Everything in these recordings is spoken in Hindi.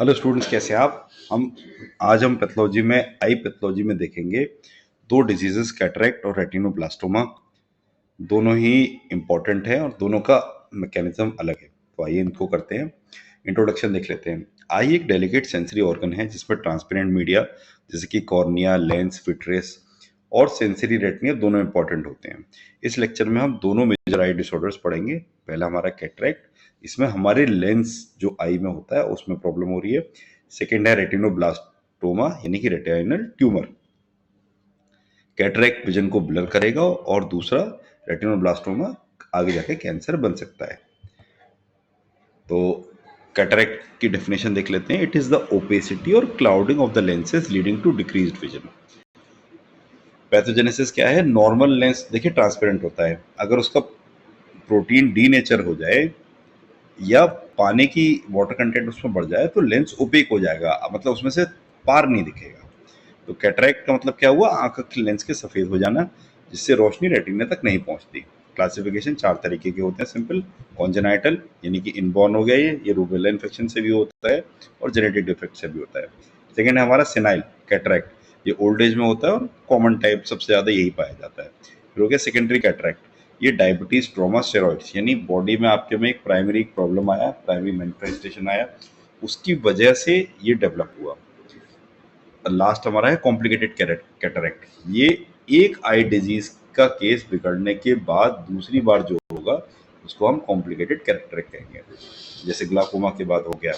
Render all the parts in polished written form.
हेलो स्टूडेंट्स, कैसे हैं आप? आज हम पैथोलॉजी में आई पैथोलॉजी में देखेंगे दो डिजीजेस, कैटरेक्ट और रेटिनोब्लास्टोमा। दोनों ही इम्पोर्टेंट हैं और दोनों का मैकेनिज्म अलग है। तो आइए इनको करते हैं, इंट्रोडक्शन देख लेते हैं। आई एक डेलिकेट सेंसरी ऑर्गन है जिसमें ट्रांसपेरेंट मीडिया जैसे कि कॉर्निया, लेंस, विट्रेस और सेंसरी रेटिना दोनों इंपॉर्टेंट होते हैं। इस लेक्चर में हम दोनों मेजर आई डिसऑर्डर्स पढ़ेंगे। पहला हमारा कैटरेक्ट, इसमें हमारे लेंस जो आई में होता है उसमें प्रॉब्लम हो रही है। सेकेंड है रेटिनोब्लास्टोमा यानी कि रेटिनल ट्यूमर। कैटरेक्ट विजन को ब्लर करेगा और दूसरा रेटिनोब्लास्टोमा आगे जाके कैंसर बन सकता है। तो कैटरेक्ट की डेफिनेशन देख लेते हैं। इट इज द ओपेसिटी और clouding of the lenses leading to decreased vision. Pathogenesis क्या है? नॉर्मल लेंस देखिए ट्रांसपेरेंट होता है, अगर उसका प्रोटीन डी नेचर हो जाए या पानी की वाटर कंटेंट उसमें बढ़ जाए तो लेंस ओपेक हो जाएगा, मतलब उसमें से पार नहीं दिखेगा। तो कैटरैक्ट का मतलब क्या हुआ? आंख के लेंस के सफेद हो जाना जिससे रोशनी रेटिना तक नहीं पहुंचती। क्लासिफिकेशन चार तरीके के होते हैं। सिंपल, कॉन्जेनाइटल यानी कि इनबॉर्न हो गया, ये रूबेला इन्फेक्शन से भी होता है और जेनेटिक डिफेक्ट से भी होता है। सेकेंड है हमारा सेनाइल कैटरैक्ट, ये ओल्ड एज में होता है और कॉमन टाइप सबसे ज़्यादा यही पाया जाता है। फिर हो गया सेकेंडरी कैटरैक्ट, ये डायबिटीज, ट्रॉमा, स्टेरॉइड्स यानी बॉडी में आपके में एक प्राइमरी प्रॉब्लम आया, प्राइमरी मैनिफेस्टेशन आया, उसकी वजह से ये डेवलप हुआ। लास्ट हमारा है कॉम्प्लिकेटेड कैटरेक्ट, ये एक आई डिजीज का केस बिगड़ने के बाद दूसरी बार जो होगा उसको हम कॉम्प्लिकेटेड कैटरेक्ट कहेंगे। जैसे ग्लाकोमा के बाद हो गया।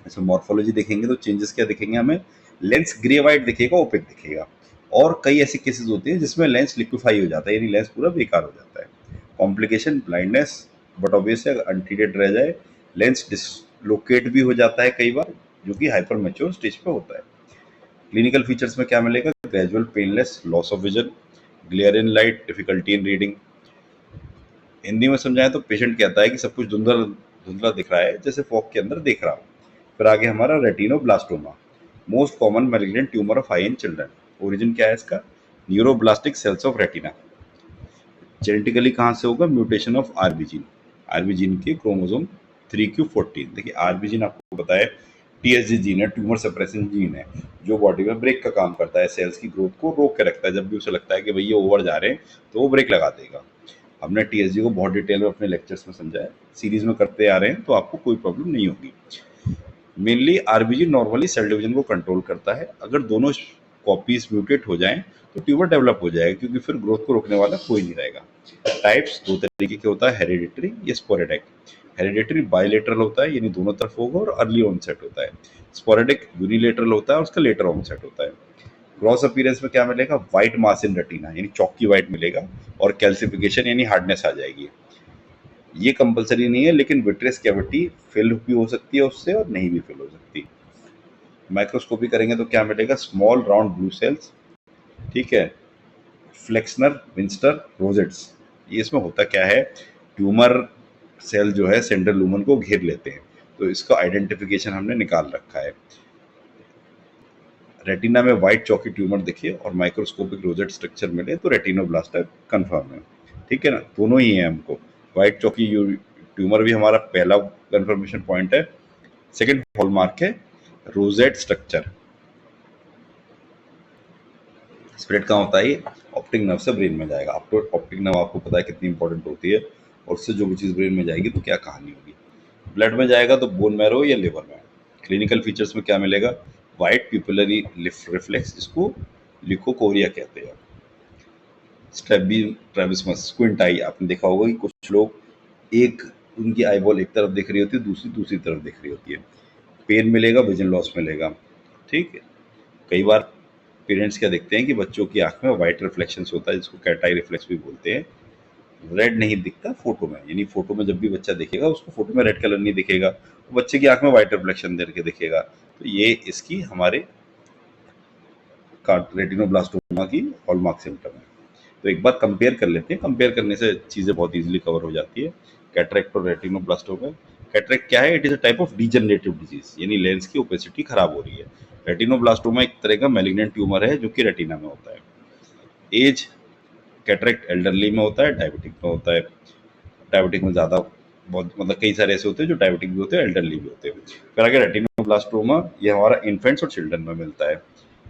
ऐसे मॉर्फोलॉजी देखेंगे तो चेंजेस क्या दिखेंगे हमें? लेंस ग्रे वाइट दिखेगा, ओपेक दिखेगा। और कई ऐसी केसेस होती है जिसमें लेंस लिक्विफाई हो जाता है यानी लेंस पूरा बेकार हो जाता है। कॉम्प्लिकेशन ब्लाइंडनेस, बट ऑब्वियसली अगर अनट्रीटेड रह जाए लेंस डिसलोकेट भी हो जाता है कई बार, जो कि हाइपर मैच्योर स्टेज पे होता है। क्लिनिकल फीचर्स में क्या मिलेगा? Gradual painless loss of vision, glare in light, difficulty in reading. Hindi में समझाएं तो पेशेंट कहता है कि सब कुछ धुंधला धुंधला दिख रहा है, जैसे फॉग के अंदर देख रहा हूं। फिर आगे हमारा retinoblastoma, most common malignant tumour of eye in children. Origin क्या है इसका? Neuroblastic cells of retina. Genetically कहाँ से होगा? Mutation of RB gene, RB gene के क्रोमोसोम 3q14। देखिए आरबी जीन आपको पता है टीएसजी जीन है, ट्यूमर सप्रेशन जीन है, जो बॉडी में ब्रेक का काम करता है, सेल्स की ग्रोथ को रोक के रखता है। जब भी उसे लगता है कि भैया ओवर जा रहे हैं तो वो ब्रेक लगा देगा। हमने टीएसजी को बहुत डिटेल में अपने लेक्चर्स में समझा है, सीरीज में करते आ रहे हैं, तो आपको कोई प्रॉब्लम नहीं होगी। Mainly RBG normally cell division को कंट्रोल करता है। अगर दोनों कॉपीज म्यूटेट हो जाएं तो ट्यूमर डेवलप हो जाएगा, क्योंकि फिर ग्रोथ को रोकने वाला कोई नहीं रहेगा। टाइप्स दो तरीके के होता है, हेरिडिटरी या स्पोरेडिक। हेरिडिटरी बाइलेटरल होता है यानी दोनों तरफ होगा और अर्ली ऑनसेट होता है। स्पोरेडिक यूनिलेटरल होता है और उसका लेटर ऑनसेट होता है। ग्रॉस अपीयरेंस में क्या मिलेगा? व्हाइट मास इन रेटिना यानी चौकी व्हाइट मिलेगा, और कैल्सिफिकेशन यानी हार्डनेस आ जाएगी। ये कंपलसरी नहीं है, लेकिन विट्रेस कैविटी फिल भी हो सकती है उससे और नहीं भी फिल हो सकती। माइक्रोस्कोपी करेंगे तो क्या मिलेगा? स्मॉल राउंड ब्लू सेल्स, ठीक है, फ्लेक्सनर, विंस्टर, रोजेट्स। ये इसमें होता क्या है? ट्यूमर सेल जो है सेंट्रल लूमन को घेर लेते हैं, तो इसका आइडेंटिफिकेशन हमने निकाल रखा है। रेटिना में व्हाइट चौकी ट्यूमर दिखे और माइक्रोस्कोपिक रोजेट स्ट्रक्चर मिले तो रेटिनोब्लास्ट कंफर्म है। ठीक है ना, दोनों ही है हमको। व्हाइट चौकी ट्यूमर भी हमारा पहला कंफर्मेशन पॉइंट है। सेकेंड हॉलमार्क है रोजेट स्ट्रक्चर। स्प्रेड कहाँ होता है? ये ऑप्टिक नर्व से ब्रेन में जाएगा। आपको ऑप्टिक नर्व आपको पता है कितनी इंपॉर्टेंट होती है, और उससे जो भी चीज़ ब्रेन में जाएगी तो क्या कहानी होगी। ब्लड में जाएगा तो बोन मैरो या लिवर में। क्लिनिकल फीचर्स में क्या मिलेगा? वाइट प्यूपिलरी रिफ्लेक्स, जिसको लिकोकोरिया कहते हैं। स्ट्रैबिस्मस, स्क्विंट आई, आपने देखा होगा कि कुछ लोग एक उनकी आई बॉल एक तरफ दिख रही होती है, दूसरी दूसरी तरफ दिख रही होती है। पेन मिलेगा, विजन लॉस मिलेगा। ठीक है, कई बार पेरेंट्स क्या देखते हैं कि बच्चों की आंख में वाइट रिफ्लेक्शंस होता है, जिसको कैट आई रिफ्लेक्स भी बोलते हैं। रेड नहीं दिखता फोटो में, यानी फोटो में जब भी बच्चा दिखेगा उसको फोटो में रेड कलर नहीं दिखेगा, तो बच्चे की आंख में वाइट रिफ्लेक्शन दे के दिखेगा। तो ये इसकी हमारे रेटिनोब्लास्टोमा की हॉलमार्क सिम्टम है। तो एक बार कंपेयर कर लेते हैं, कंपेयर करने से चीज़ें बहुत इजीली कवर हो जाती है। कैटरेक्ट और रेटिनोब्लास्टोमा। कैटरेक्ट क्या है? It is a type of degenerative disease, यानी लेंस की ओपेसिटी खराब हो रही है। रेटिनोब्लास्टोमा एक तरह का मैलिग्नेंट ट्यूमर है जो कि रेटिना में होता है। एज, कैटरेक्ट एल्डरली में होता है, डायबिटिक में होता है। डायबिटिक में ज़्यादा बहुत, मतलब कई सारे ऐसे होते हैं जो डायबिटिक भी होते हैं, एल्डरली भी होते हैं। फिर आगे रेटिनो रेटिनोब्लास्टोमा ये हमारा इन्फेंट्स और चिल्ड्रन में मिलता है।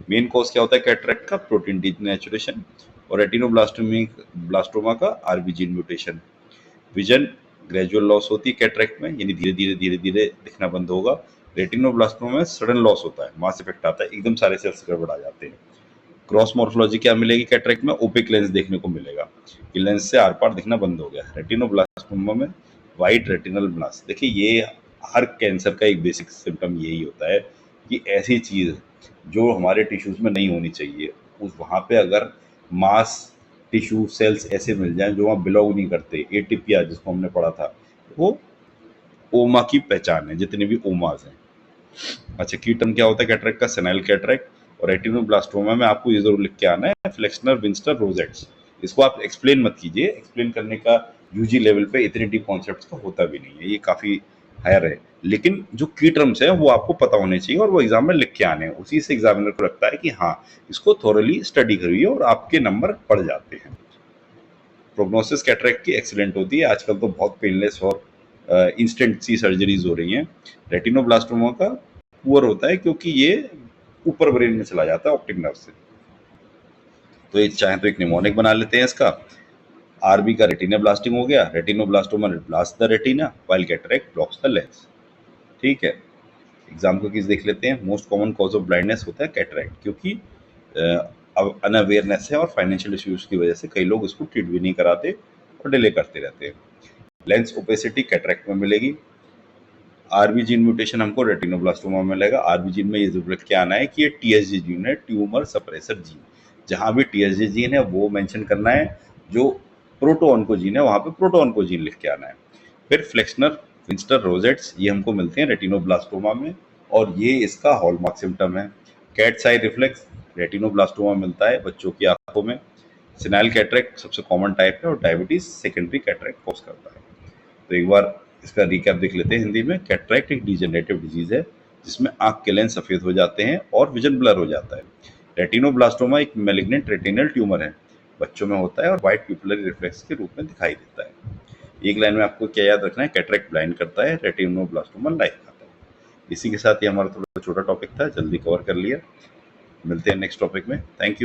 मेन कॉज क्या होता है कैटरेक्ट का? प्रोटीन डीनेचुरेशन और ब्लास्टोमा का RB gene mutation. Vision gradual loss होती है कैटरेक्ट में, यानी धीरे धीरे दिखना बंद होगा। रेटिनोब्लास्टोमा में सडन लॉस होता है, मास इफेक्ट आता है, एकदम सारे सेल्स गड़बड़ आ जाते हैं। क्रॉस मॉर्फोलॉजी क्या मिलेगी कैटरेक्ट में? ओपेक लेंस देखने को मिलेगा कि लेंस से आर पार दिखना बंद हो गया। रेटिनोब्लास्टोमा में वाइट रेटिनल ब्लास्ट। देखिए ये हर कैंसर का एक बेसिक सिम्टम यही होता है कि ऐसी चीज जो हमारे टिश्यूज में नहीं होनी चाहिए, उस वहाँ पे अगर मास टिश्यू सेल्स ऐसे मिल जाएं जो वहाँ बिलोंग नहीं करते, एटीपिया जिसको हमने पढ़ा था, वो ओमा की पहचान है, जितने भी ओमाज हैं। अच्छा, की टर्म क्या होता है कैटरेक्ट का? Senile cataract. और रेटिनोब्लास्टोमा में आपको ये जरूर लिख के आना है फ्लेक्सनर विंस्टर रोजेट्स। इसको आप एक्सप्लेन मत कीजिए, एक्सप्लेन करने का यूजी लेवल पे इतने डीप कॉन्सेप्ट्स का होता भी नहीं है, ये काफी हायर है। लेकिन जो की टर्म्स है वो आपको पता होने चाहिए और वो एग्जाम में लिख के आने हैं, उसी से एग्जामिनर को लगता है कि हाँ इसको थोरली स्टडी करिए और आपके नंबर बढ़ जाते हैं। प्रोग्नोसिस कैटरेक्ट की एक्सीलेंट होती है, आजकल तो बहुत पेनलेस और इंस्टेंट सी सर्जरीज हो रही हैं। रेटिनोब्लास्टोमा का पुअर होता है क्योंकि ये ऊपर ब्रेन में चला जाता है ऑप्टिक नर्व से। तो ये चाहे तो एक निमोनिक बना लेते हैं इसका। आरबी का रेटिना ब्लास्टिंग हो गया, retinoblastoma blast the retina while cataract blocks the lens. ठीक है, एग्जाम को किस देख लेते हैं। Most common cause of blindness होता है कैटरेक्ट, क्योंकि अब अनअवेयरनेस है और फाइनेंशियल इश्यूज की वजह से कई लोग इसको ट्रीट भी नहीं कराते और डिले करते रहते हैं। लेंस ओपेसिटी कैटरेक्ट में मिलेगी। आरबी जीन म्यूटेशन हमको रेटिनोब्लास्टोमा में मिलेगा। आरबी जीन में ये जरूर लिख के आना है कि ये टीएसजी जीन है, ट्यूमर सप्रेसर जीन। जहां भी टीएसजी जीन है वो मेंशन करना है, जो प्रोटोऑन्कोजीन है वहां पे प्रोटोऑन्कोजीन लिख के आना है। फिर फ्लेक्सनर विंस्टर रोजेट्स ये हमको मिलते हैं रेटिनोब्लास्टोमा में और ये इसका हॉलमार्क सिम्टम है। कैट्स आई रिफ्लेक्स रेटिनोब्लास्टोमा मिलता है बच्चों की आंखों में। सिनाइल कैटरेक्ट सबसे कॉमन टाइप है और डायबिटीज सेकेंडरी कैटरेक्ट कॉज करता है। तो एक बार इसका रिकैप देख लेते हैं हिंदी में। कैटरेक्ट एक डिजेनरेटिव डिजीज है जिसमें आंख के लेंस सफेद हो जाते हैं और विजन ब्लर हो जाता है। रेटिनोब्लास्टोमा एक मैलिग्नेंट रेटिनल ट्यूमर है, बच्चों में होता है और व्हाइट पिपुलरी रिफ्लेक्स के रूप में दिखाई देता है। एक लाइन में आपको क्या याद रखना है, कैटरेक्ट ब्लाइंड करता है, रेटिनोब्लास्टोमा लाइफ खाता है। इसी के साथ ये हमारा थोड़ा छोटा टॉपिक था, जल्दी कवर कर लिया। मिलते हैं नेक्स्ट टॉपिक में। Thank you.